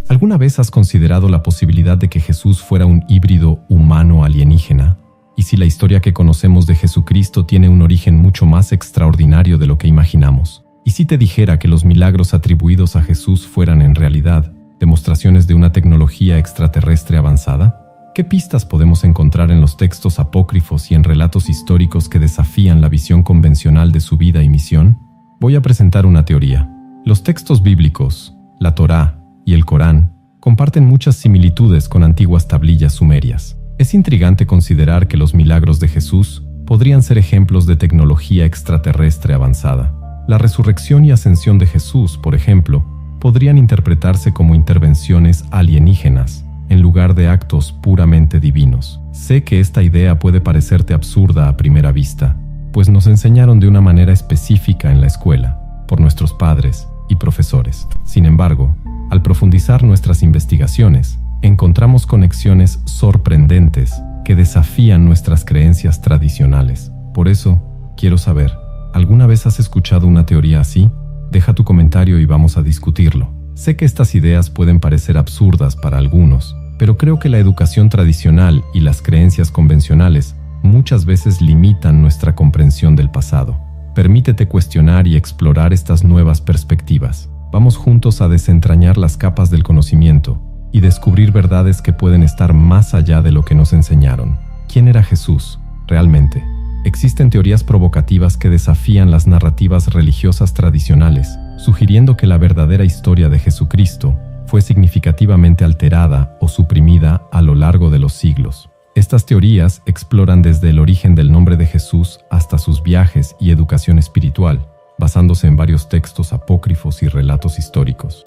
¿Alguna vez has considerado la posibilidad de que Jesús fuera un híbrido humano-alienígena? Y si la historia que conocemos de Jesucristo tiene un origen mucho más extraordinario de lo que imaginamos. ¿Y si te dijera que los milagros atribuidos a Jesús fueran en realidad demostraciones de una tecnología extraterrestre avanzada? ¿Qué pistas podemos encontrar en los textos apócrifos y en relatos históricos que desafían la visión convencional de su vida y misión? Voy a presentar una teoría. Los textos bíblicos, la Torá y el Corán, comparten muchas similitudes con antiguas tablillas sumerias. Es intrigante considerar que los milagros de Jesús podrían ser ejemplos de tecnología extraterrestre avanzada. La resurrección y ascensión de Jesús, por ejemplo, podrían interpretarse como intervenciones alienígenas, en lugar de actos puramente divinos. Sé que esta idea puede parecerte absurda a primera vista, pues nos enseñaron de una manera específica en la escuela, por nuestros padres y profesores. Sin embargo, al profundizar nuestras investigaciones, encontramos conexiones sorprendentes que desafían nuestras creencias tradicionales. Por eso, quiero saber, ¿alguna vez has escuchado una teoría así? Deja tu comentario y vamos a discutirlo. Sé que estas ideas pueden parecer absurdas para algunos, pero creo que la educación tradicional y las creencias convencionales muchas veces limitan nuestra comprensión del pasado. Permítete cuestionar y explorar estas nuevas perspectivas. Vamos juntos a desentrañar las capas del conocimiento y descubrir verdades que pueden estar más allá de lo que nos enseñaron. ¿Quién era Jesús realmente? Existen teorías provocativas que desafían las narrativas religiosas tradicionales, sugiriendo que la verdadera historia de Jesucristo fue significativamente alterada o suprimida a lo largo de los siglos. Estas teorías exploran desde el origen del nombre de Jesús hasta sus viajes y educación espiritual, basándose en varios textos apócrifos y relatos históricos.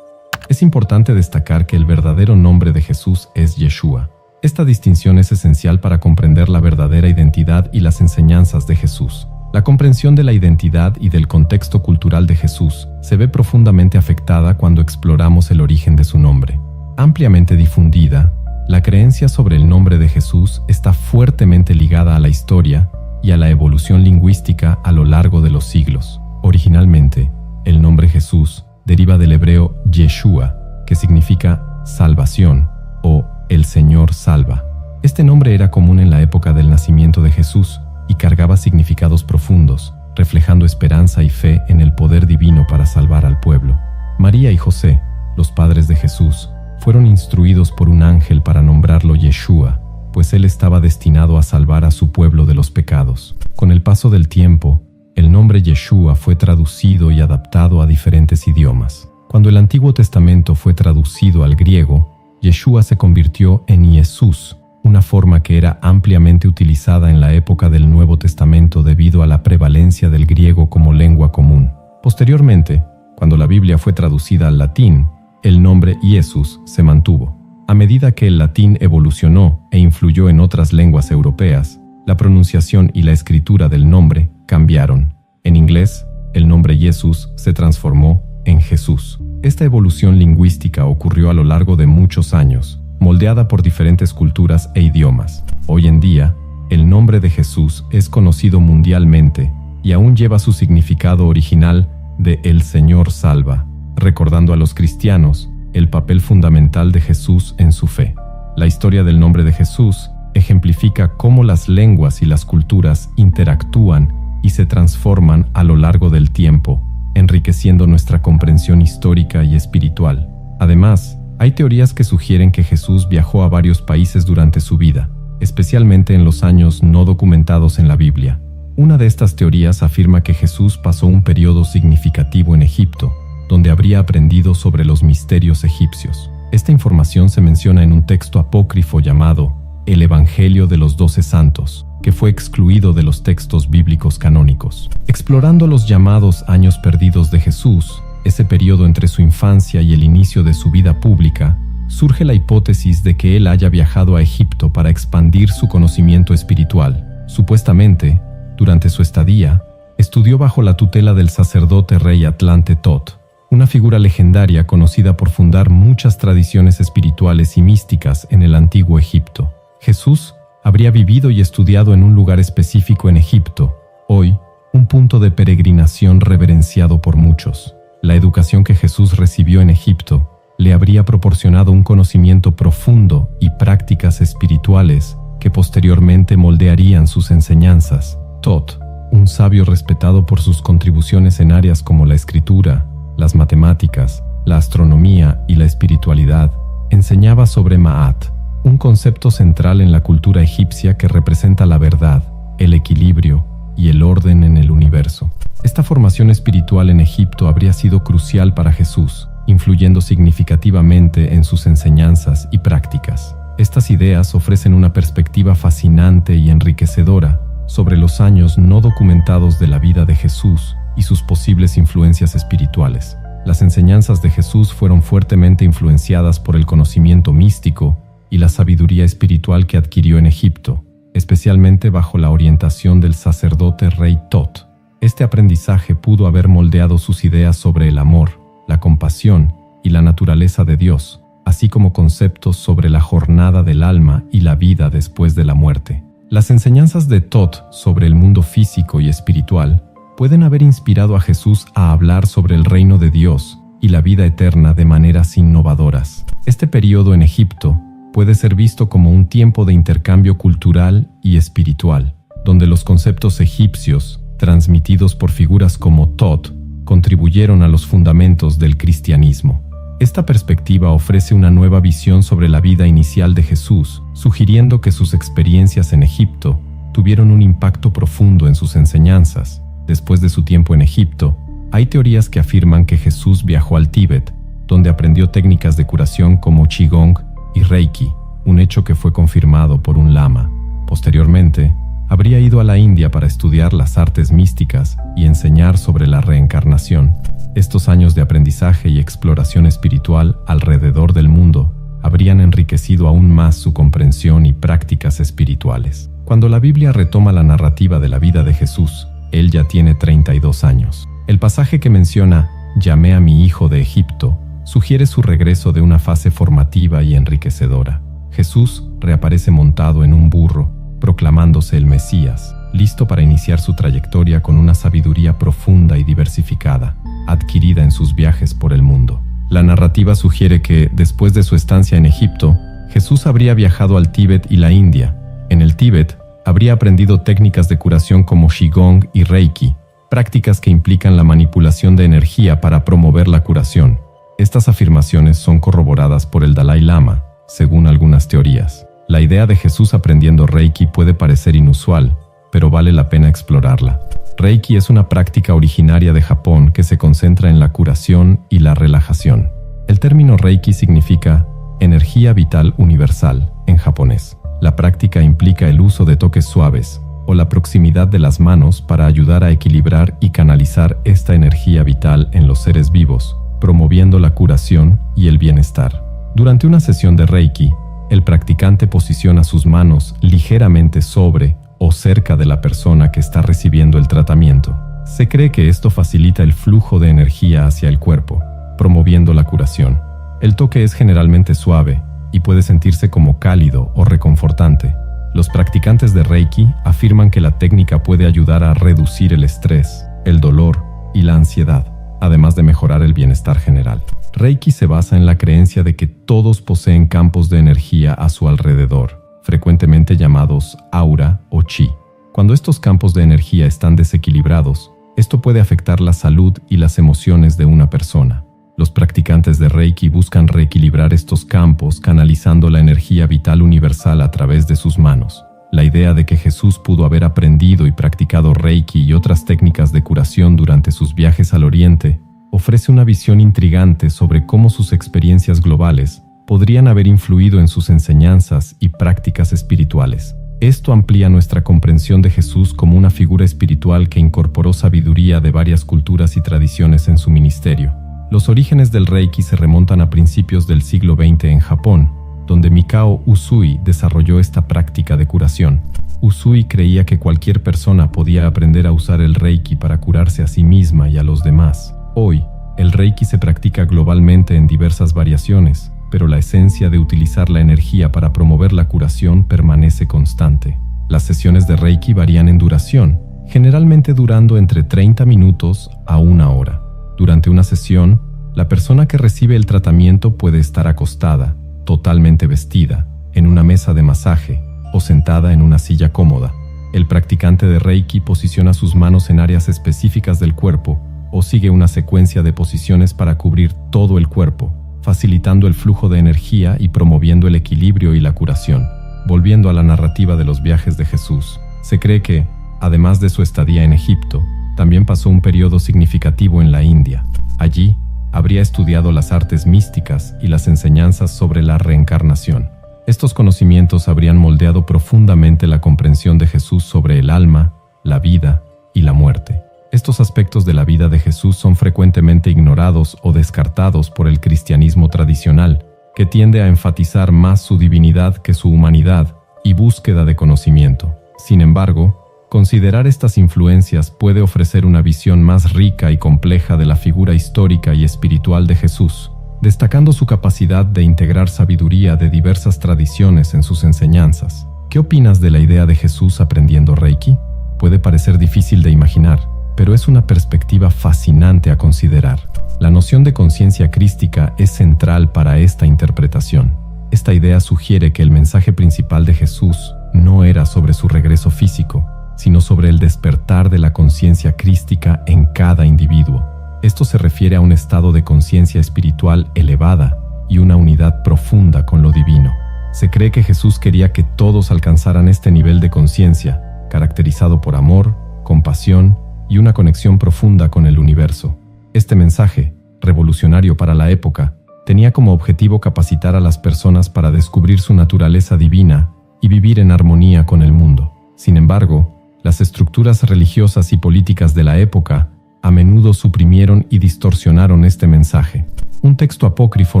Es importante destacar que el verdadero nombre de Jesús es Yeshua. Esta distinción es esencial para comprender la verdadera identidad y las enseñanzas de Jesús. La comprensión de la identidad y del contexto cultural de Jesús se ve profundamente afectada cuando exploramos el origen de su nombre. Ampliamente difundida, la creencia sobre el nombre de Jesús está fuertemente ligada a la historia y a la evolución lingüística a lo largo de los siglos. Originalmente, el nombre Jesús deriva del hebreo Yeshua, que significa salvación o el Señor salva. Este nombre era común en la época del nacimiento de Jesús y cargaba significados profundos, reflejando esperanza y fe en el poder divino para salvar al pueblo. María y José, los padres de Jesús, fueron instruidos por un ángel para nombrarlo Yeshua, pues él estaba destinado a salvar a su pueblo de los pecados. Con el paso del tiempo, el nombre Yeshua fue traducido y adaptado a diferentes idiomas. Cuando el Antiguo Testamento fue traducido al griego, Yeshua se convirtió en Jesús, una forma que era ampliamente utilizada en la época del Nuevo Testamento debido a la prevalencia del griego como lengua común. Posteriormente, cuando la Biblia fue traducida al latín, el nombre Jesús se mantuvo. A medida que el latín evolucionó e influyó en otras lenguas europeas, la pronunciación y la escritura del nombre cambiaron. En inglés, el nombre Jesús se transformó en Jesús. Esta evolución lingüística ocurrió a lo largo de muchos años, moldeada por diferentes culturas e idiomas. Hoy en día, el nombre de Jesús es conocido mundialmente y aún lleva su significado original de El Señor salva, recordando a los cristianos el papel fundamental de Jesús en su fe. La historia del nombre de Jesús ejemplifica cómo las lenguas y las culturas interactúan y se transforman a lo largo del tiempo, enriqueciendo nuestra comprensión histórica y espiritual. Además, hay teorías que sugieren que Jesús viajó a varios países durante su vida, especialmente en los años no documentados en la Biblia. Una de estas teorías afirma que Jesús pasó un periodo significativo en Egipto, donde habría aprendido sobre los misterios egipcios. Esta información se menciona en un texto apócrifo llamado El Evangelio de los 12 Santos, que fue excluido de los textos bíblicos canónicos. Explorando los llamados años perdidos de Jesús, ese periodo entre su infancia y el inicio de su vida pública, surge la hipótesis de que él haya viajado a Egipto para expandir su conocimiento espiritual. Supuestamente, durante su estadía, estudió bajo la tutela del sacerdote rey Atlante Tot, una figura legendaria conocida por fundar muchas tradiciones espirituales y místicas en el antiguo Egipto. Jesús habría vivido y estudiado en un lugar específico en Egipto, hoy un punto de peregrinación reverenciado por muchos. La educación que Jesús recibió en Egipto le habría proporcionado un conocimiento profundo y prácticas espirituales que posteriormente moldearían sus enseñanzas. Tot, un sabio respetado por sus contribuciones en áreas como la escritura, las matemáticas, la astronomía y la espiritualidad, enseñaba sobre Ma'at, un concepto central en la cultura egipcia que representa la verdad, el equilibrio y el orden en el universo. Esta formación espiritual en Egipto habría sido crucial para Jesús, influyendo significativamente en sus enseñanzas y prácticas. Estas ideas ofrecen una perspectiva fascinante y enriquecedora sobre los años no documentados de la vida de Jesús y sus posibles influencias espirituales. Las enseñanzas de Jesús fueron fuertemente influenciadas por el conocimiento místico y la sabiduría espiritual que adquirió en Egipto, especialmente bajo la orientación del sacerdote rey Tot. Este aprendizaje pudo haber moldeado sus ideas sobre el amor, la compasión y la naturaleza de Dios, así como conceptos sobre la jornada del alma y la vida después de la muerte. Las enseñanzas de Tot sobre el mundo físico y espiritual pueden haber inspirado a Jesús a hablar sobre el reino de Dios y la vida eterna de maneras innovadoras. Este periodo en Egipto puede ser visto como un tiempo de intercambio cultural y espiritual, donde los conceptos egipcios, transmitidos por figuras como Tot, contribuyeron a los fundamentos del cristianismo. Esta perspectiva ofrece una nueva visión sobre la vida inicial de Jesús, sugiriendo que sus experiencias en Egipto tuvieron un impacto profundo en sus enseñanzas. Después de su tiempo en Egipto, hay teorías que afirman que Jesús viajó al Tíbet, donde aprendió técnicas de curación como Qigong y Reiki, un hecho que fue confirmado por un lama. Posteriormente, habría ido a la India para estudiar las artes místicas y enseñar sobre la reencarnación. Estos años de aprendizaje y exploración espiritual alrededor del mundo habrían enriquecido aún más su comprensión y prácticas espirituales. Cuando la Biblia retoma la narrativa de la vida de Jesús, él ya tiene 32 años. El pasaje que menciona «Llamé a mi hijo de Egipto» sugiere su regreso de una fase formativa y enriquecedora. Jesús reaparece montado en un burro, proclamándose el Mesías, listo para iniciar su trayectoria con una sabiduría profunda y diversificada, adquirida en sus viajes por el mundo. La narrativa sugiere que, después de su estancia en Egipto, Jesús habría viajado al Tíbet y la India. En el Tíbet, habría aprendido técnicas de curación como Qigong y Reiki, prácticas que implican la manipulación de energía para promover la curación. Estas afirmaciones son corroboradas por el Dalai Lama, según algunas teorías. La idea de Jesús aprendiendo Reiki puede parecer inusual, pero vale la pena explorarla. Reiki es una práctica originaria de Japón que se concentra en la curación y la relajación. El término Reiki significa energía vital universal en japonés. La práctica implica el uso de toques suaves o la proximidad de las manos para ayudar a equilibrar y canalizar esta energía vital en los seres vivos, promoviendo la curación y el bienestar. Durante una sesión de Reiki, el practicante posiciona sus manos ligeramente sobre o cerca de la persona que está recibiendo el tratamiento. Se cree que esto facilita el flujo de energía hacia el cuerpo, promoviendo la curación. El toque es generalmente suave y puede sentirse como cálido o reconfortante. Los practicantes de Reiki afirman que la técnica puede ayudar a reducir el estrés, el dolor y la ansiedad, además de mejorar el bienestar general. Reiki se basa en la creencia de que todos poseen campos de energía a su alrededor, frecuentemente llamados aura o chi. Cuando estos campos de energía están desequilibrados, esto puede afectar la salud y las emociones de una persona. Los practicantes de Reiki buscan reequilibrar estos campos canalizando la energía vital universal a través de sus manos. La idea de que Jesús pudo haber aprendido y practicado Reiki y otras técnicas de curación durante sus viajes al Oriente ofrece una visión intrigante sobre cómo sus experiencias globales podrían haber influido en sus enseñanzas y prácticas espirituales. Esto amplía nuestra comprensión de Jesús como una figura espiritual que incorporó sabiduría de varias culturas y tradiciones en su ministerio. Los orígenes del Reiki se remontan a principios del siglo XX en Japón, donde Mikao Usui desarrolló esta práctica de curación. Usui creía que cualquier persona podía aprender a usar el Reiki para curarse a sí misma y a los demás. Hoy, el Reiki se practica globalmente en diversas variaciones, pero la esencia de utilizar la energía para promover la curación permanece constante. Las sesiones de Reiki varían en duración, generalmente durando entre 30 minutos a 1 hora. Durante una sesión, la persona que recibe el tratamiento puede estar acostada, totalmente vestida, en una mesa de masaje o sentada en una silla cómoda. El practicante de Reiki posiciona sus manos en áreas específicas del cuerpo o sigue una secuencia de posiciones para cubrir todo el cuerpo, facilitando el flujo de energía y promoviendo el equilibrio y la curación. Volviendo a la narrativa de los viajes de Jesús, se cree que, además de su estadía en Egipto, también pasó un periodo significativo en la India. Allí, habría estudiado las artes místicas y las enseñanzas sobre la reencarnación. Estos conocimientos habrían moldeado profundamente la comprensión de Jesús sobre el alma, la vida y la muerte. Estos aspectos de la vida de Jesús son frecuentemente ignorados o descartados por el cristianismo tradicional, que tiende a enfatizar más su divinidad que su humanidad y búsqueda de conocimiento. Sin embargo, considerar estas influencias puede ofrecer una visión más rica y compleja de la figura histórica y espiritual de Jesús, destacando su capacidad de integrar sabiduría de diversas tradiciones en sus enseñanzas. ¿Qué opinas de la idea de Jesús aprendiendo Reiki? Puede parecer difícil de imaginar, pero es una perspectiva fascinante a considerar. La noción de conciencia crística es central para esta interpretación. Esta idea sugiere que el mensaje principal de Jesús no era sobre su regreso físico, sino sobre el despertar de la conciencia crística en cada individuo. Esto se refiere a un estado de conciencia espiritual elevada y una unidad profunda con lo divino. Se cree que Jesús quería que todos alcanzaran este nivel de conciencia, caracterizado por amor, compasión y una conexión profunda con el universo. Este mensaje, revolucionario para la época, tenía como objetivo capacitar a las personas para descubrir su naturaleza divina y vivir en armonía con el mundo. Sin embargo, las estructuras religiosas y políticas de la época a menudo suprimieron y distorsionaron este mensaje. Un texto apócrifo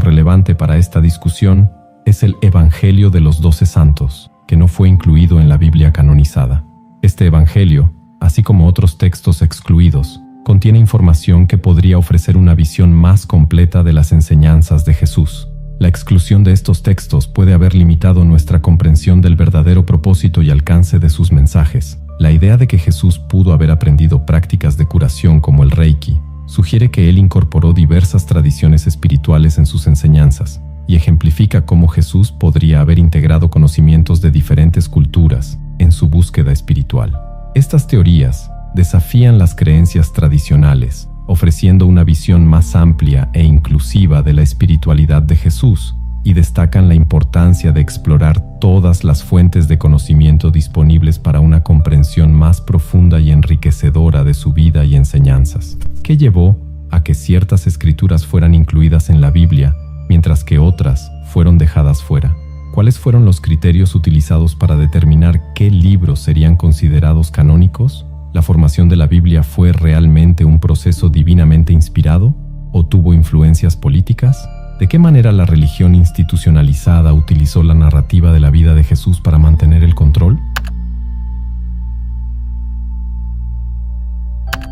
relevante para esta discusión es el Evangelio de los 12 Santos, que no fue incluido en la Biblia canonizada. Este Evangelio, así como otros textos excluidos, contiene información que podría ofrecer una visión más completa de las enseñanzas de Jesús. La exclusión de estos textos puede haber limitado nuestra comprensión del verdadero propósito y alcance de sus mensajes. La idea de que Jesús pudo haber aprendido prácticas de curación como el Reiki sugiere que él incorporó diversas tradiciones espirituales en sus enseñanzas y ejemplifica cómo Jesús podría haber integrado conocimientos de diferentes culturas en su búsqueda espiritual. Estas teorías desafían las creencias tradicionales, ofreciendo una visión más amplia e inclusiva de la espiritualidad de Jesús, y destacan la importancia de explorar todas las fuentes de conocimiento disponibles para una comprensión más profunda y enriquecedora de su vida y enseñanzas. ¿Qué llevó a que ciertas escrituras fueran incluidas en la Biblia, mientras que otras fueron dejadas fuera? ¿Cuáles fueron los criterios utilizados para determinar qué libros serían considerados canónicos? ¿La formación de la Biblia fue realmente un proceso divinamente inspirado o tuvo influencias políticas? ¿De qué manera la religión institucionalizada utilizó la narrativa de la vida de Jesús para mantener el control?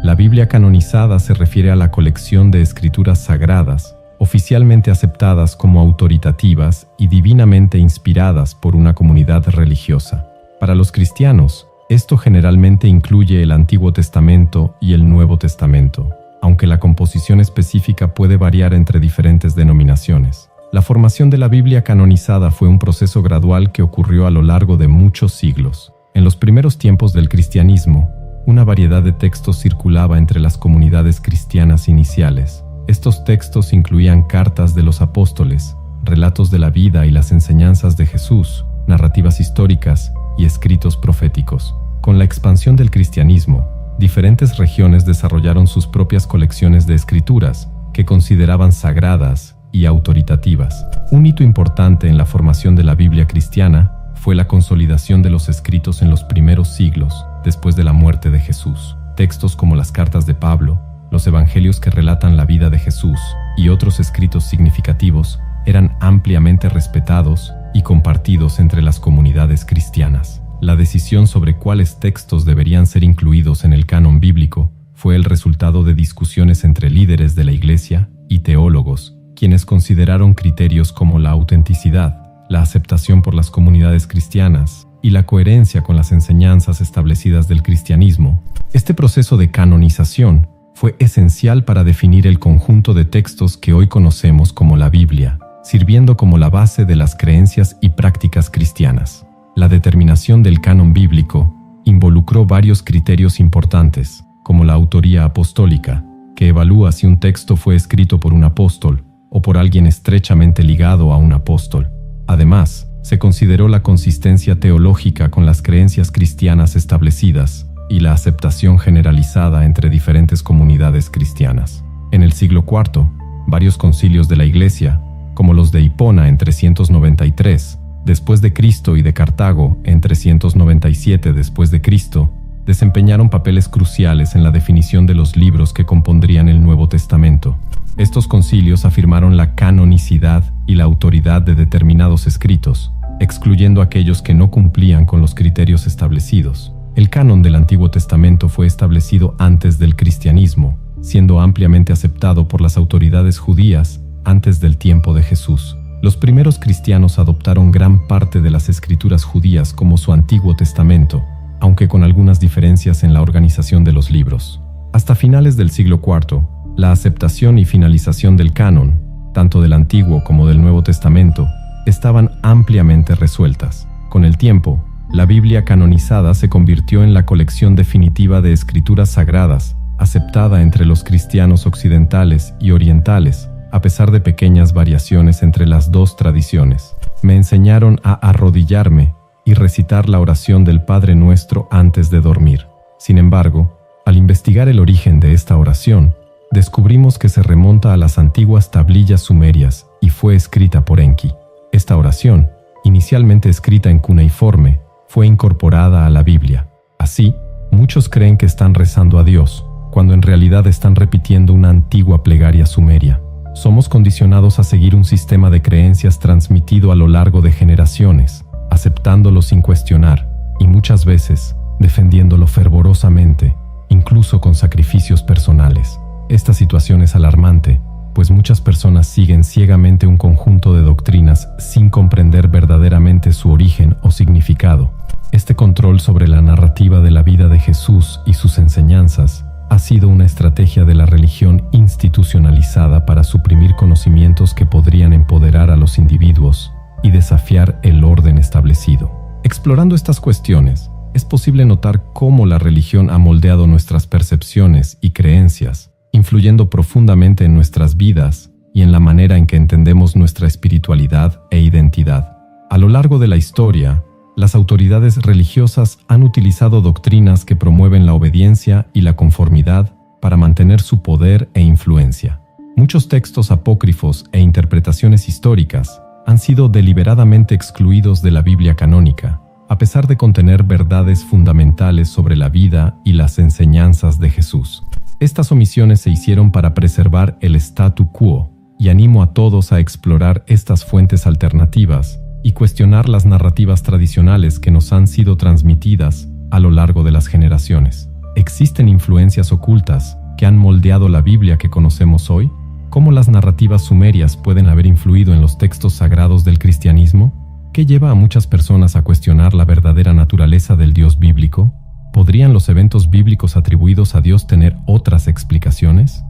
La Biblia canonizada se refiere a la colección de escrituras sagradas, oficialmente aceptadas como autoritativas y divinamente inspiradas por una comunidad religiosa. Para los cristianos, esto generalmente incluye el Antiguo Testamento y el Nuevo Testamento, aunque la composición específica puede variar entre diferentes denominaciones. La formación de la Biblia canonizada fue un proceso gradual que ocurrió a lo largo de muchos siglos. En los primeros tiempos del cristianismo, una variedad de textos circulaba entre las comunidades cristianas iniciales. Estos textos incluían cartas de los apóstoles, relatos de la vida y las enseñanzas de Jesús, narrativas históricas y escritos proféticos. Con la expansión del cristianismo, diferentes regiones desarrollaron sus propias colecciones de escrituras que consideraban sagradas y autoritativas. Un hito importante en la formación de la Biblia cristiana fue la consolidación de los escritos en los primeros siglos después de la muerte de Jesús. Textos como las cartas de Pablo, los evangelios que relatan la vida de Jesús y otros escritos significativos eran ampliamente respetados y compartidos entre las comunidades cristianas. La decisión sobre cuáles textos deberían ser incluidos en el canon bíblico fue el resultado de discusiones entre líderes de la Iglesia y teólogos, quienes consideraron criterios como la autenticidad, la aceptación por las comunidades cristianas y la coherencia con las enseñanzas establecidas del cristianismo. Este proceso de canonización fue esencial para definir el conjunto de textos que hoy conocemos como la Biblia, sirviendo como la base de las creencias y prácticas cristianas. La determinación del canon bíblico involucró varios criterios importantes, como la autoría apostólica, que evalúa si un texto fue escrito por un apóstol o por alguien estrechamente ligado a un apóstol. Además, se consideró la consistencia teológica con las creencias cristianas establecidas y la aceptación generalizada entre diferentes comunidades cristianas. En el siglo IV, varios concilios de la Iglesia, como los de Hipona en 393 después de Cristo y de Cartago en 397 después de Cristo, desempeñaron papeles cruciales en la definición de los libros que compondrían el Nuevo Testamento. Estos concilios afirmaron la canonicidad y la autoridad de determinados escritos, excluyendo aquellos que no cumplían con los criterios establecidos. El canon del Antiguo Testamento fue establecido antes del cristianismo, siendo ampliamente aceptado por las autoridades judías antes del tiempo de Jesús. Los primeros cristianos adoptaron gran parte de las escrituras judías como su Antiguo Testamento, aunque con algunas diferencias en la organización de los libros. Hasta finales del siglo IV, la aceptación y finalización del canon, tanto del Antiguo como del Nuevo Testamento, estaban ampliamente resueltas. Con el tiempo, la Biblia canonizada se convirtió en la colección definitiva de escrituras sagradas, aceptada entre los cristianos occidentales y orientales, a pesar de pequeñas variaciones entre las dos tradiciones. Me enseñaron a arrodillarme y recitar la oración del Padre Nuestro antes de dormir. Sin embargo, al investigar el origen de esta oración, descubrimos que se remonta a las antiguas tablillas sumerias y fue escrita por Enki. Esta oración, inicialmente escrita en cuneiforme, fue incorporada a la Biblia. Así, muchos creen que están rezando a Dios, cuando en realidad están repitiendo una antigua plegaria sumeria. Somos condicionados a seguir un sistema de creencias transmitido a lo largo de generaciones, aceptándolo sin cuestionar y muchas veces defendiéndolo fervorosamente, incluso con sacrificios personales. Esta situación es alarmante, pues muchas personas siguen ciegamente un conjunto de doctrinas sin comprender verdaderamente su origen o significado. Este control sobre la narrativa de la vida de Jesús y sus enseñanzas ha sido una estrategia de la religión institucionalizada para suprimir conocimientos que podrían empoderar a los individuos y desafiar el orden establecido. Explorando estas cuestiones, es posible notar cómo la religión ha moldeado nuestras percepciones y creencias, influyendo profundamente en nuestras vidas y en la manera en que entendemos nuestra espiritualidad e identidad. A lo largo de la historia, las autoridades religiosas han utilizado doctrinas que promueven la obediencia y la conformidad para mantener su poder e influencia. Muchos textos apócrifos e interpretaciones históricas han sido deliberadamente excluidos de la Biblia canónica, a pesar de contener verdades fundamentales sobre la vida y las enseñanzas de Jesús. Estas omisiones se hicieron para preservar el statu quo, y animo a todos a explorar estas fuentes alternativas y cuestionar las narrativas tradicionales que nos han sido transmitidas a lo largo de las generaciones. ¿Existen influencias ocultas que han moldeado la Biblia que conocemos hoy? ¿Cómo las narrativas sumerias pueden haber influido en los textos sagrados del cristianismo? ¿Qué lleva a muchas personas a cuestionar la verdadera naturaleza del Dios bíblico? ¿Podrían los eventos bíblicos atribuidos a Dios tener otras explicaciones?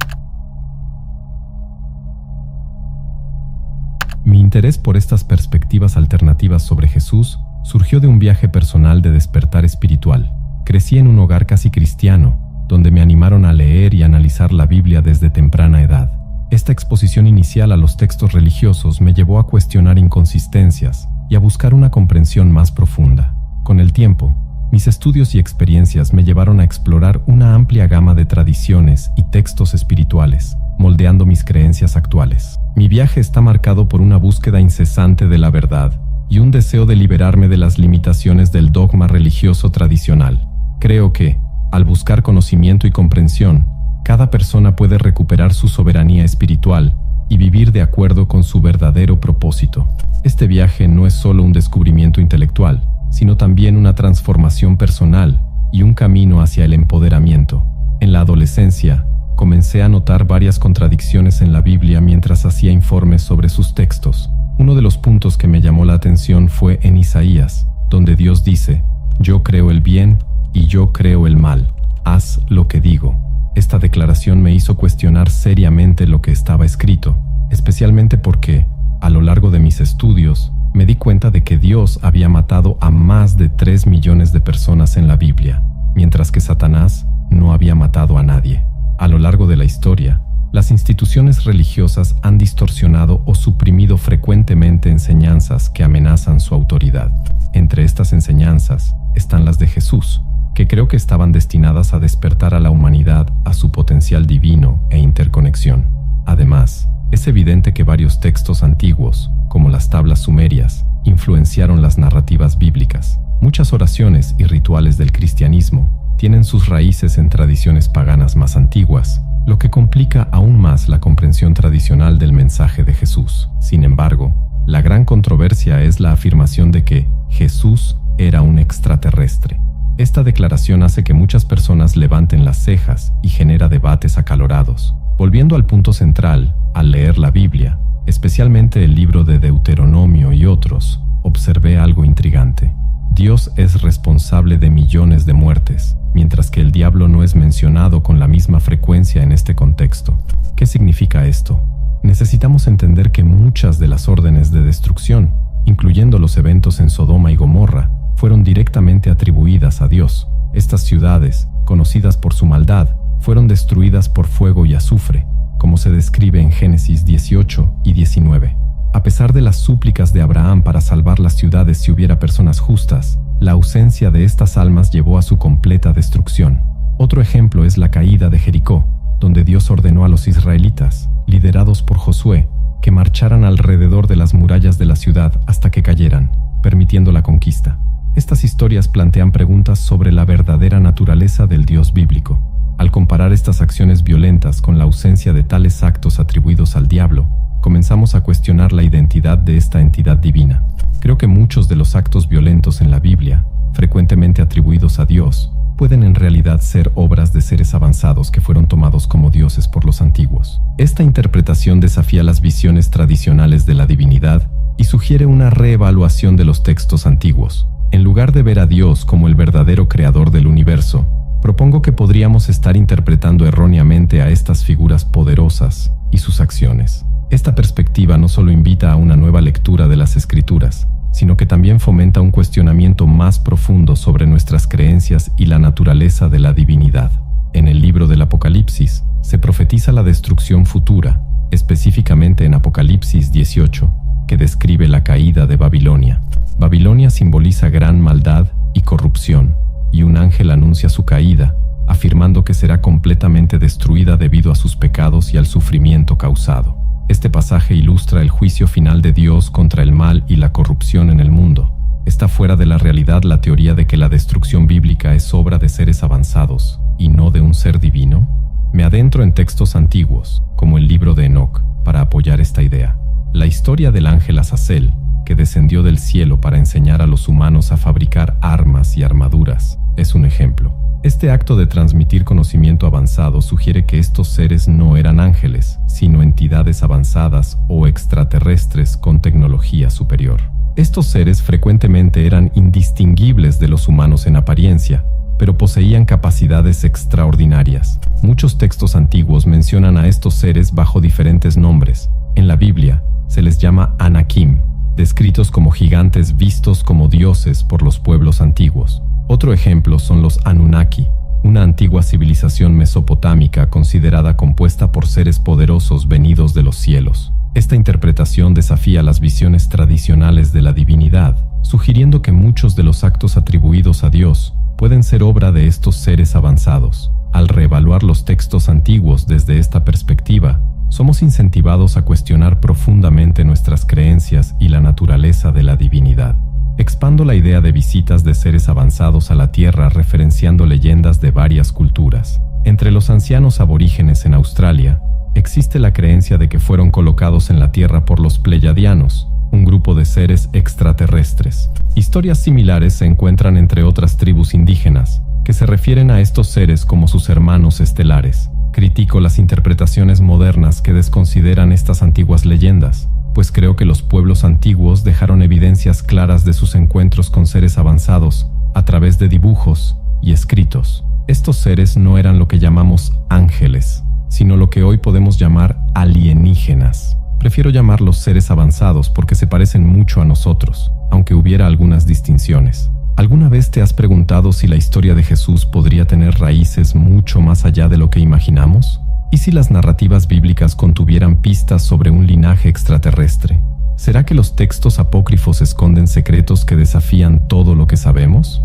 Mi interés por estas perspectivas alternativas sobre Jesús surgió de un viaje personal de despertar espiritual. Crecí en un hogar casi cristiano, donde me animaron a leer y analizar la Biblia desde temprana edad. Esta exposición inicial a los textos religiosos me llevó a cuestionar inconsistencias y a buscar una comprensión más profunda. Con el tiempo, mis estudios y experiencias me llevaron a explorar una amplia gama de tradiciones y textos espirituales, moldeando mis creencias actuales. Mi viaje está marcado por una búsqueda incesante de la verdad y un deseo de liberarme de las limitaciones del dogma religioso tradicional. Creo que, al buscar conocimiento y comprensión, cada persona puede recuperar su soberanía espiritual y vivir de acuerdo con su verdadero propósito. Este viaje no es solo un descubrimiento intelectual, sino también una transformación personal y un camino hacia el empoderamiento. En la adolescencia, comencé a notar varias contradicciones en la Biblia mientras hacía informes sobre sus textos. Uno de los puntos que me llamó la atención fue en Isaías, donde Dios dice: «Yo creo el bien y yo creo el mal». haz lo que digo. Esta declaración me hizo cuestionar seriamente lo que estaba escrito, especialmente porque, a lo largo de mis estudios, me di cuenta de que Dios había matado a más de 3 millones de personas en la Biblia, mientras que Satanás no había matado a nadie. A lo largo de la historia, las instituciones religiosas han distorsionado o suprimido frecuentemente enseñanzas que amenazan su autoridad. Entre estas enseñanzas están las de Jesús, que creo que estaban destinadas a despertar a la humanidad a su potencial divino e interconexión. Además, es evidente que varios textos antiguos, como las tablas sumerias, influenciaron las narrativas bíblicas. Muchas oraciones y rituales del cristianismo tienen sus raíces en tradiciones paganas más antiguas, lo que complica aún más la comprensión tradicional del mensaje de Jesús. Sin embargo, la gran controversia es la afirmación de que Jesús era un extraterrestre. Esta declaración hace que muchas personas levanten las cejas y genera debates acalorados. Volviendo al punto central, al leer la Biblia, especialmente el libro de Deuteronomio y otros, observé algo intrigante. Dios es responsable de millones de muertes, mientras que el diablo no es mencionado con la misma frecuencia en este contexto. ¿Qué significa esto? Necesitamos entender que muchas de las órdenes de destrucción, incluyendo los eventos en Sodoma y Gomorra, fueron directamente atribuidas a Dios. Estas ciudades, conocidas por su maldad, fueron destruidas por fuego y azufre, como se describe en Génesis 18 y 19. A pesar de las súplicas de Abraham para salvar las ciudades si hubiera personas justas, la ausencia de estas almas llevó a su completa destrucción. Otro ejemplo es la caída de Jericó, donde Dios ordenó a los israelitas, liderados por Josué, que marcharan alrededor de las murallas de la ciudad hasta que cayeran, permitiendo la conquista. Estas historias plantean preguntas sobre la verdadera naturaleza del Dios bíblico. Al comparar estas acciones violentas con la ausencia de tales actos atribuidos al diablo, comenzamos a cuestionar la identidad de esta entidad divina. Creo que muchos de los actos violentos en la Biblia, frecuentemente atribuidos a Dios, pueden en realidad ser obras de seres avanzados que fueron tomados como dioses por los antiguos. Esta interpretación desafía las visiones tradicionales de la divinidad y sugiere una reevaluación de los textos antiguos. En lugar de ver a Dios como el verdadero creador del universo, propongo que podríamos estar interpretando erróneamente a estas figuras poderosas y sus acciones. Esta perspectiva no solo invita a una nueva lectura de las Escrituras, sino que también fomenta un cuestionamiento más profundo sobre nuestras creencias y la naturaleza de la divinidad. En el libro del Apocalipsis, se profetiza la destrucción futura, específicamente en Apocalipsis 18, que describe la caída de Babilonia. Babilonia simboliza gran maldad y corrupción, y un ángel anuncia su caída, afirmando que será completamente destruida debido a sus pecados y al sufrimiento causado. Este pasaje ilustra el juicio final de Dios contra el mal y la corrupción en el mundo. Está fuera de la realidad la teoría de que la destrucción bíblica es obra de seres avanzados y no de un ser divino. Me adentro en textos antiguos, como el libro de Enoc, para apoyar esta idea. La historia del ángel Azazel, que descendió del cielo para enseñar a los humanos a fabricar armas y armaduras, es un ejemplo. Este acto de transmitir conocimiento avanzado sugiere que estos seres no eran ángeles, sino entidades avanzadas o extraterrestres con tecnología superior. Estos seres frecuentemente eran indistinguibles de los humanos en apariencia, pero poseían capacidades extraordinarias. Muchos textos antiguos mencionan a estos seres bajo diferentes nombres. En la Biblia, se les llama Anakim, descritos como gigantes vistos como dioses por los pueblos antiguos. Otro ejemplo son los Anunnaki, una antigua civilización mesopotámica considerada compuesta por seres poderosos venidos de los cielos. Esta interpretación desafía las visiones tradicionales de la divinidad, sugiriendo que muchos de los actos atribuidos a Dios pueden ser obra de estos seres avanzados. Al reevaluar los textos antiguos desde esta perspectiva, somos incentivados a cuestionar profundamente nuestras creencias y la naturaleza de la divinidad. Expando la idea de visitas de seres avanzados a la Tierra referenciando leyendas de varias culturas. Entre los ancianos aborígenes en Australia, existe la creencia de que fueron colocados en la Tierra por los Pleiadianos, un grupo de seres extraterrestres. Historias similares se encuentran entre otras tribus indígenas, que se refieren a estos seres como sus hermanos estelares. Critico las interpretaciones modernas que desconsideran estas antiguas leyendas, pues creo que los pueblos antiguos dejaron evidencias claras de sus encuentros con seres avanzados a través de dibujos y escritos. Estos seres no eran lo que llamamos ángeles, sino lo que hoy podemos llamar alienígenas. Prefiero llamarlos seres avanzados porque se parecen mucho a nosotros, aunque hubiera algunas distinciones. ¿Alguna vez te has preguntado si la historia de Jesús podría tener raíces mucho más allá de lo que imaginamos? ¿Y si las narrativas bíblicas contuvieran pistas sobre un linaje extraterrestre? ¿Será que los textos apócrifos esconden secretos que desafían todo lo que sabemos?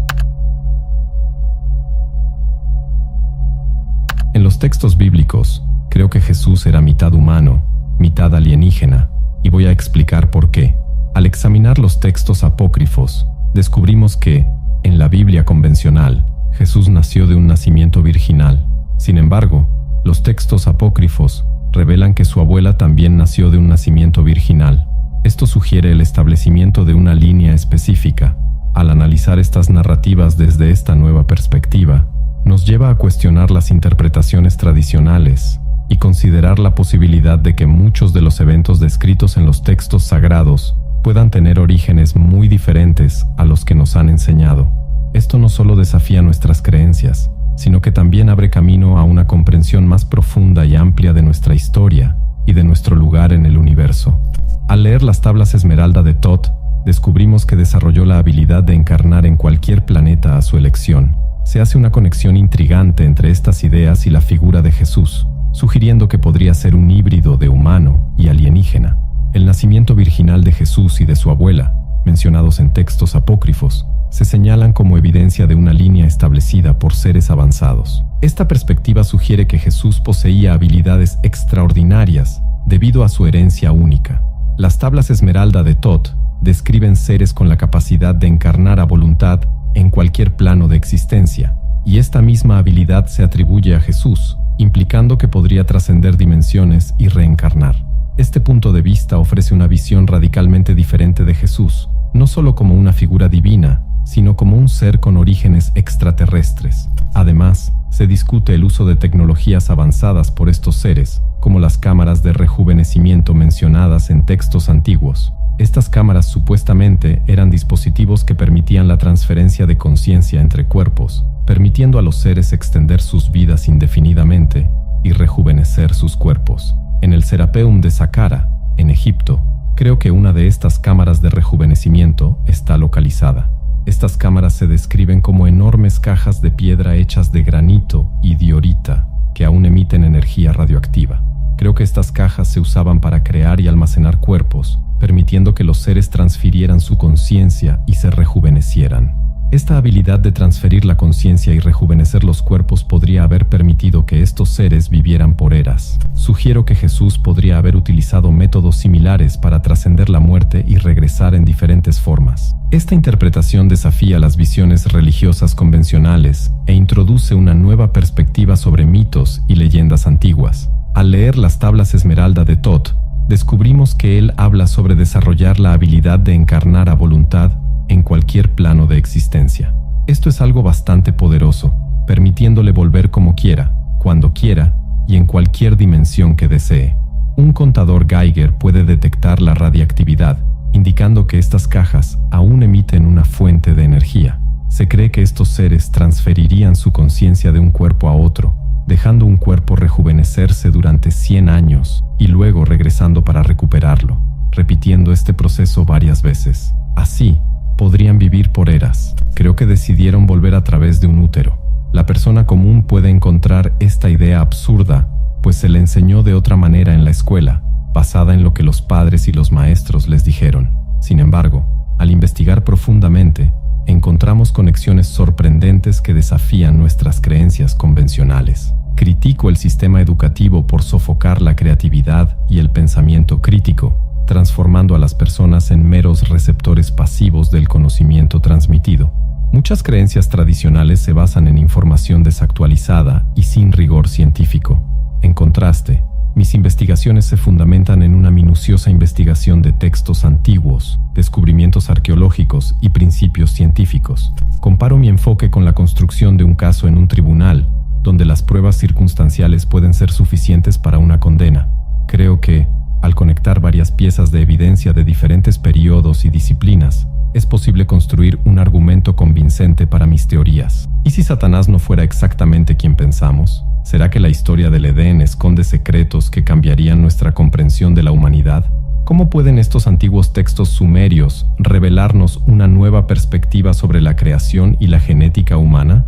En los textos bíblicos, creo que Jesús era mitad humano, mitad alienígena, y voy a explicar por qué. Al examinar los textos apócrifos, descubrimos que, en la Biblia convencional, Jesús nació de un nacimiento virginal. Sin embargo, los textos apócrifos revelan que su abuela también nació de un nacimiento virginal. Esto sugiere el establecimiento de una línea específica. Al analizar estas narrativas desde esta nueva perspectiva, nos lleva a cuestionar las interpretaciones tradicionales y considerar la posibilidad de que muchos de los eventos descritos en los textos sagrados puedan tener orígenes muy diferentes a los que nos han enseñado. Esto no solo desafía nuestras creencias, sino que también abre camino a una comprensión más profunda y amplia de nuestra historia y de nuestro lugar en el universo. Al leer las tablas Esmeralda de Thoth, descubrimos que desarrolló la habilidad de encarnar en cualquier planeta a su elección. Se hace una conexión intrigante entre estas ideas y la figura de Jesús, sugiriendo que podría ser un híbrido de humano y alienígena. El nacimiento virginal de Jesús y de su abuela, mencionados en textos apócrifos, se señalan como evidencia de una línea establecida por seres avanzados. Esta perspectiva sugiere que Jesús poseía habilidades extraordinarias debido a su herencia única. Las tablas Esmeralda de Thoth describen seres con la capacidad de encarnar a voluntad en cualquier plano de existencia, y esta misma habilidad se atribuye a Jesús, implicando que podría trascender dimensiones y reencarnar. Este punto de vista ofrece una visión radicalmente diferente de Jesús, no solo como una figura divina, sino como un ser con orígenes extraterrestres. Además, se discute el uso de tecnologías avanzadas por estos seres, como las cámaras de rejuvenecimiento mencionadas en textos antiguos. Estas cámaras supuestamente eran dispositivos que permitían la transferencia de conciencia entre cuerpos, permitiendo a los seres extender sus vidas indefinidamente y rejuvenecer sus cuerpos. En el Serapeum de Saqqara, en Egipto, creo que una de estas cámaras de rejuvenecimiento está localizada. Estas cámaras se describen como enormes cajas de piedra hechas de granito y diorita que aún emiten energía radioactiva. Creo que estas cajas se usaban para crear y almacenar cuerpos, permitiendo que los seres transfirieran su conciencia y se rejuvenecieran. Esta habilidad de transferir la conciencia y rejuvenecer los cuerpos podría haber permitido que estos seres vivieran por eras. Sugiero que Jesús podría haber utilizado métodos similares para trascender la muerte y regresar en diferentes formas. Esta interpretación desafía las visiones religiosas convencionales e introduce una nueva perspectiva sobre mitos y leyendas antiguas. Al leer las tablas Esmeralda de Thoth, descubrimos que él habla sobre desarrollar la habilidad de encarnar a voluntad en cualquier plano de existencia. Esto es algo bastante poderoso, permitiéndole volver como quiera, cuando quiera y en cualquier dimensión que desee. Un contador Geiger puede detectar la radiactividad, indicando que estas cajas aún emiten una fuente de energía. Se cree que estos seres transferirían su conciencia de un cuerpo a otro, dejando un cuerpo rejuvenecerse durante 100 años y luego regresando para recuperarlo, repitiendo este proceso varias veces. Así, podrían vivir por eras. Creo que decidieron volver a través de un útero. La persona común puede encontrar esta idea absurda, pues se le enseñó de otra manera en la escuela, basada en lo que los padres y los maestros les dijeron. Sin embargo, al investigar profundamente, encontramos conexiones sorprendentes que desafían nuestras creencias convencionales. Critico el sistema educativo por sofocar la creatividad y el pensamiento crítico, transformando a las personas en meros receptores pasivos del conocimiento transmitido. Muchas creencias tradicionales se basan en información desactualizada y sin rigor científico. En contraste, mis investigaciones se fundamentan en una minuciosa investigación de textos antiguos, descubrimientos arqueológicos y principios científicos. Comparo mi enfoque con la construcción de un caso en un tribunal, donde las pruebas circunstanciales pueden ser suficientes para una condena. Creo que, al conectar varias piezas de evidencia de diferentes periodos y disciplinas, es posible construir un argumento convincente para mis teorías. ¿Y si Satanás no fuera exactamente quien pensamos? ¿Será que la historia del Edén esconde secretos que cambiarían nuestra comprensión de la humanidad? ¿Cómo pueden estos antiguos textos sumerios revelarnos una nueva perspectiva sobre la creación y la genética humana?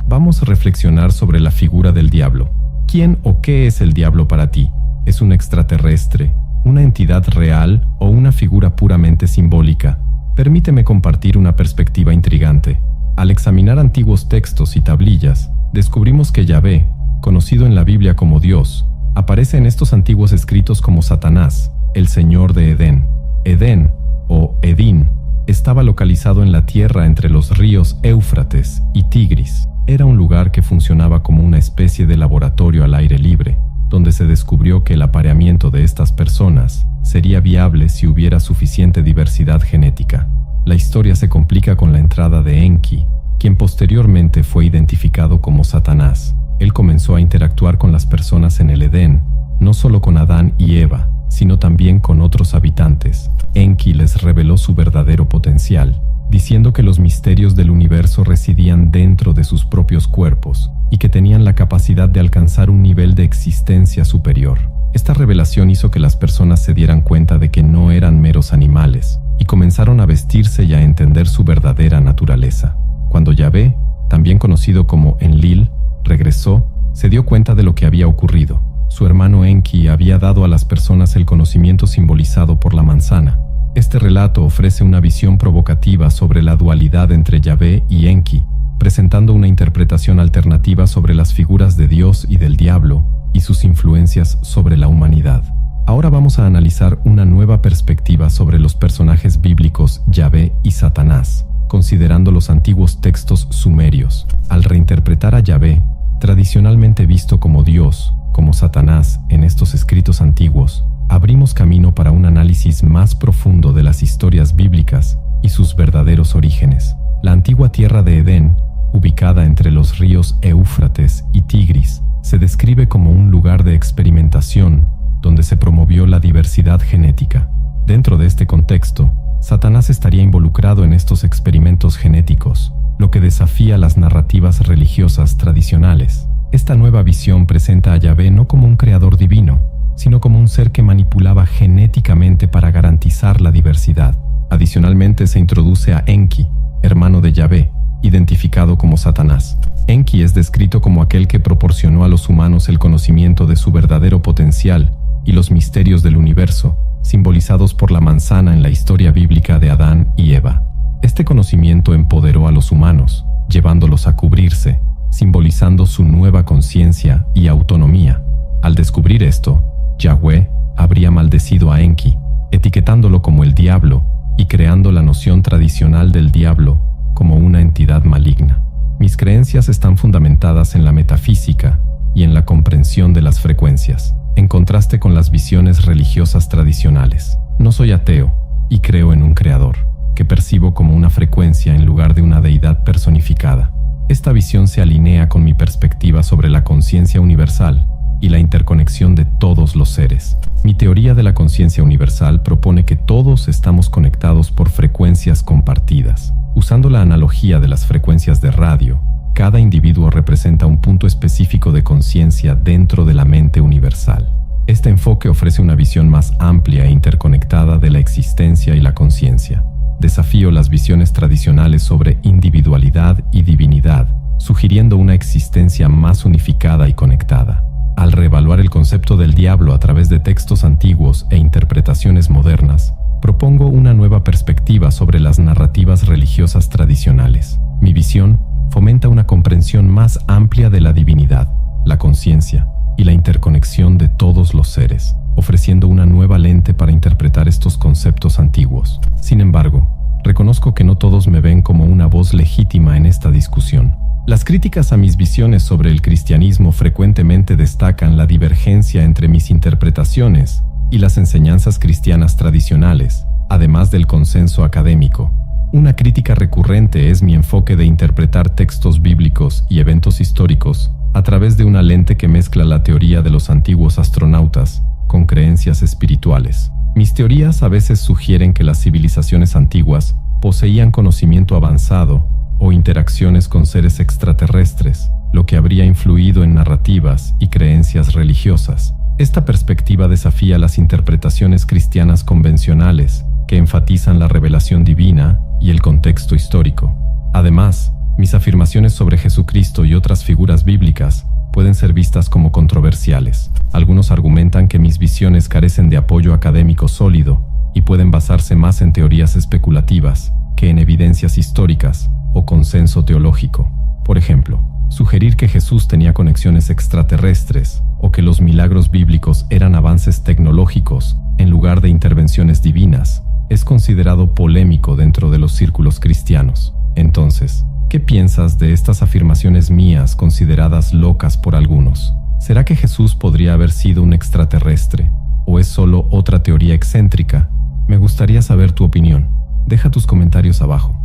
Vamos a reflexionar sobre la figura del diablo. ¿Quién o qué es el diablo para ti? ¿Es un extraterrestre, una entidad real o una figura puramente simbólica? Permíteme compartir una perspectiva intrigante. Al examinar antiguos textos y tablillas, descubrimos que Yahvé, conocido en la Biblia como Dios, aparece en estos antiguos escritos como Satanás, el señor de Edén. Edén, o Edín, estaba localizado en la tierra entre los ríos Éufrates y Tigris. Era un lugar que funcionaba como una especie de laboratorio al aire libre, donde se descubrió que el apareamiento de estas personas sería viable si hubiera suficiente diversidad genética. La historia se complica con la entrada de Enki, quien posteriormente fue identificado como Satanás. Él comenzó a interactuar con las personas en el Edén, no solo con Adán y Eva, sino también con otros habitantes. Enki les reveló su verdadero potencial, diciendo que los misterios del universo residían dentro de sus propios cuerpos y que tenían la capacidad de alcanzar un nivel de existencia superior. Esta revelación hizo que las personas se dieran cuenta de que no eran meros animales y comenzaron a vestirse y a entender su verdadera naturaleza. Cuando Yahvé, también conocido como Enlil, regresó, se dio cuenta de lo que había ocurrido. Su hermano Enki había dado a las personas el conocimiento simbolizado por la manzana. Este relato ofrece una visión provocativa sobre la dualidad entre Yahvé y Enki, presentando una interpretación alternativa sobre las figuras de Dios y del diablo y sus influencias sobre la humanidad. Ahora vamos a analizar una nueva perspectiva sobre los personajes bíblicos Yahvé y Satanás, considerando los antiguos textos sumerios. Al reinterpretar a Yahvé, tradicionalmente visto como Dios, como Satanás en estos escritos antiguos, abrimos camino para un análisis más profundo de las historias bíblicas y sus verdaderos orígenes. La antigua tierra de Edén, ubicada entre los ríos Éufrates y Tigris, se describe como un lugar de experimentación donde se promovió la diversidad genética. Dentro de este contexto, Satanás estaría involucrado en estos experimentos genéticos, lo que desafía las narrativas religiosas tradicionales. Esta nueva visión presenta a Yahvé no como un creador divino, sino como un ser que manipulaba genéticamente para garantizar la diversidad. Adicionalmente se introduce a Enki, hermano de Yahvé, identificado como Satanás. Enki es descrito como aquel que proporcionó a los humanos el conocimiento de su verdadero potencial y los misterios del universo, simbolizados por la manzana en la historia bíblica de Adán y Eva. Este conocimiento empoderó a los humanos, llevándolos a cubrirse, simbolizando su nueva conciencia y autonomía. Al descubrir esto, Yahvé habría maldecido a Enki, etiquetándolo como el diablo y creando la noción tradicional del diablo como una entidad maligna. Mis creencias están fundamentadas en la metafísica y en la comprensión de las frecuencias, en contraste con las visiones religiosas tradicionales. No soy ateo y creo en un creador, que percibo como una frecuencia en lugar de una deidad personificada. Esta visión se alinea con mi perspectiva sobre la conciencia universal y la interconexión de todos los seres. Mi teoría de la conciencia universal propone que todos estamos conectados por frecuencias compartidas. Usando la analogía de las frecuencias de radio, cada individuo representa un punto específico de conciencia dentro de la mente universal. Este enfoque ofrece una visión más amplia e interconectada de la existencia y la conciencia. Desafío las visiones tradicionales sobre individualidad y divinidad, sugiriendo una existencia más unificada y conectada. Al reevaluar el concepto del diablo a través de textos antiguos e interpretaciones modernas, propongo una nueva perspectiva sobre las narrativas religiosas tradicionales. Mi visión fomenta una comprensión más amplia de la divinidad, la conciencia y la interconexión de todos los seres, ofreciendo una nueva lente para interpretar estos conceptos antiguos. Sin embargo, reconozco que no todos me ven como una voz legítima en esta discusión. Las críticas a mis visiones sobre el cristianismo frecuentemente destacan la divergencia entre mis interpretaciones y las enseñanzas cristianas tradicionales, además del consenso académico. Una crítica recurrente es mi enfoque de interpretar textos bíblicos y eventos históricos a través de una lente que mezcla la teoría de los antiguos astronautas con creencias espirituales. Mis teorías a veces sugieren que las civilizaciones antiguas poseían conocimiento avanzado o interacciones con seres extraterrestres, lo que habría influido en narrativas y creencias religiosas. Esta perspectiva desafía las interpretaciones cristianas convencionales, que enfatizan la revelación divina y el contexto histórico. Además, mis afirmaciones sobre Jesucristo y otras figuras bíblicas pueden ser vistas como controversiales. Algunos argumentan que mis visiones carecen de apoyo académico sólido y pueden basarse más en teorías especulativas que en evidencias históricas o consenso teológico. Por ejemplo, sugerir que Jesús tenía conexiones extraterrestres o que los milagros bíblicos eran avances tecnológicos en lugar de intervenciones divinas es considerado polémico dentro de los círculos cristianos. Entonces, ¿qué piensas de estas afirmaciones mías consideradas locas por algunos? ¿Será que Jesús podría haber sido un extraterrestre o es solo otra teoría excéntrica? Me gustaría saber tu opinión. Deja tus comentarios abajo.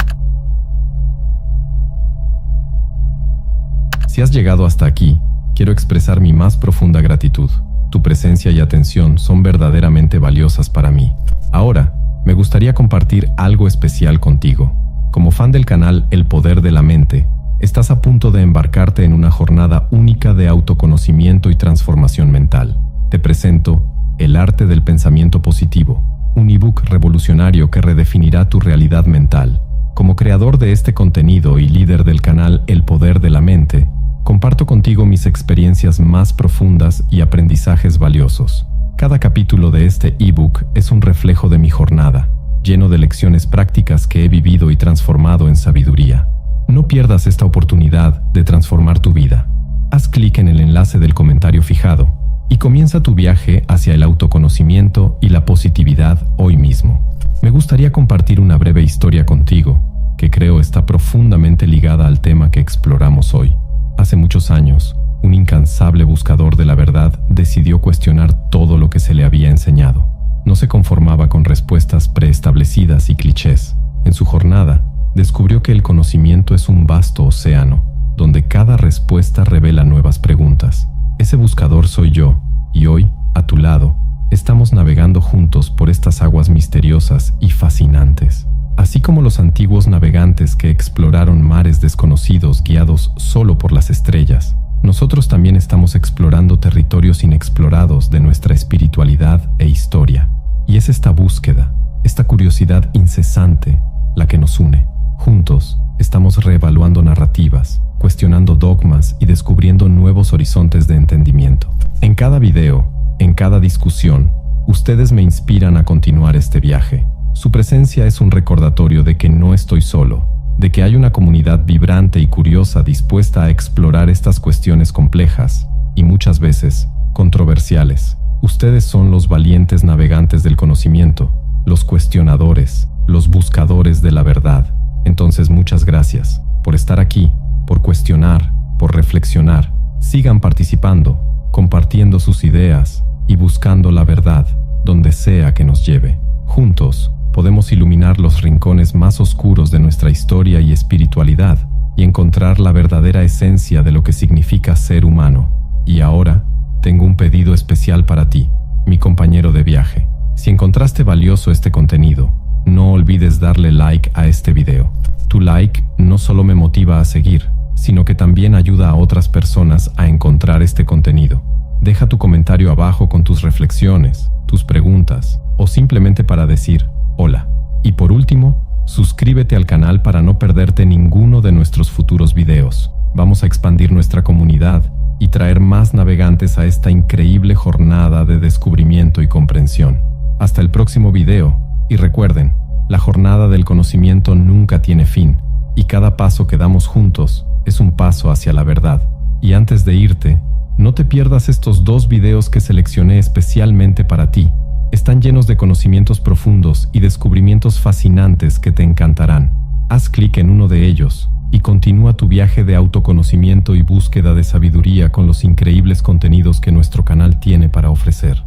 Si has llegado hasta aquí, quiero expresar mi más profunda gratitud. Tu presencia y atención son verdaderamente valiosas para mí. Ahora, me gustaría compartir algo especial contigo. Como fan del canal El Poder de la Mente, estás a punto de embarcarte en una jornada única de autoconocimiento y transformación mental. Te presento El Arte del Pensamiento Positivo, un ebook revolucionario que redefinirá tu realidad mental. Como creador de este contenido y líder del canal El Poder de la Mente, comparto contigo mis experiencias más profundas y aprendizajes valiosos. Cada capítulo de este ebook es un reflejo de mi jornada, lleno de lecciones prácticas que he vivido y transformado en sabiduría. No pierdas esta oportunidad de transformar tu vida. Haz clic en el enlace del comentario fijado y comienza tu viaje hacia el autoconocimiento y la positividad hoy mismo. Me gustaría compartir una breve historia contigo, que creo está profundamente ligada al tema que exploramos hoy. Hace muchos años, un incansable buscador de la verdad decidió cuestionar todo lo que se le había enseñado. No se conformaba con respuestas preestablecidas y clichés. En su jornada, descubrió que el conocimiento es un vasto océano, donde cada respuesta revela nuevas preguntas. Ese buscador soy yo, y hoy, a tu lado, estamos navegando juntos por estas aguas misteriosas y fascinantes. Así como los antiguos navegantes que exploraron mares desconocidos guiados solo por las estrellas, nosotros también estamos explorando territorios inexplorados de nuestra espiritualidad e historia. Y es esta búsqueda, esta curiosidad incesante, la que nos une. Juntos, estamos reevaluando narrativas, cuestionando dogmas y descubriendo nuevos horizontes de entendimiento. En cada video, en cada discusión, ustedes me inspiran a continuar este viaje. Su presencia es un recordatorio de que no estoy solo, de que hay una comunidad vibrante y curiosa dispuesta a explorar estas cuestiones complejas y muchas veces controversiales. Ustedes son los valientes navegantes del conocimiento, los cuestionadores, los buscadores de la verdad. Entonces, muchas gracias por estar aquí, por cuestionar, por reflexionar. Sigan participando, compartiendo sus ideas y buscando la verdad donde sea que nos lleve. Juntos, podemos iluminar los rincones más oscuros de nuestra historia y espiritualidad y encontrar la verdadera esencia de lo que significa ser humano. Y ahora, tengo un pedido especial para ti, mi compañero de viaje. Si encontraste valioso este contenido, no olvides darle like a este video. Tu like no solo me motiva a seguir, sino que también ayuda a otras personas a encontrar este contenido. Deja tu comentario abajo con tus reflexiones, tus preguntas, o simplemente para decir hola. Y por último, suscríbete al canal para no perderte ninguno de nuestros futuros videos. Vamos a expandir nuestra comunidad y traer más navegantes a esta increíble jornada de descubrimiento y comprensión. Hasta el próximo video, y recuerden, la jornada del conocimiento nunca tiene fin, y cada paso que damos juntos es un paso hacia la verdad. Y antes de irte, no te pierdas estos 2 videos que seleccioné especialmente para ti. Están llenos de conocimientos profundos y descubrimientos fascinantes que te encantarán. Haz clic en uno de ellos y continúa tu viaje de autoconocimiento y búsqueda de sabiduría con los increíbles contenidos que nuestro canal tiene para ofrecer.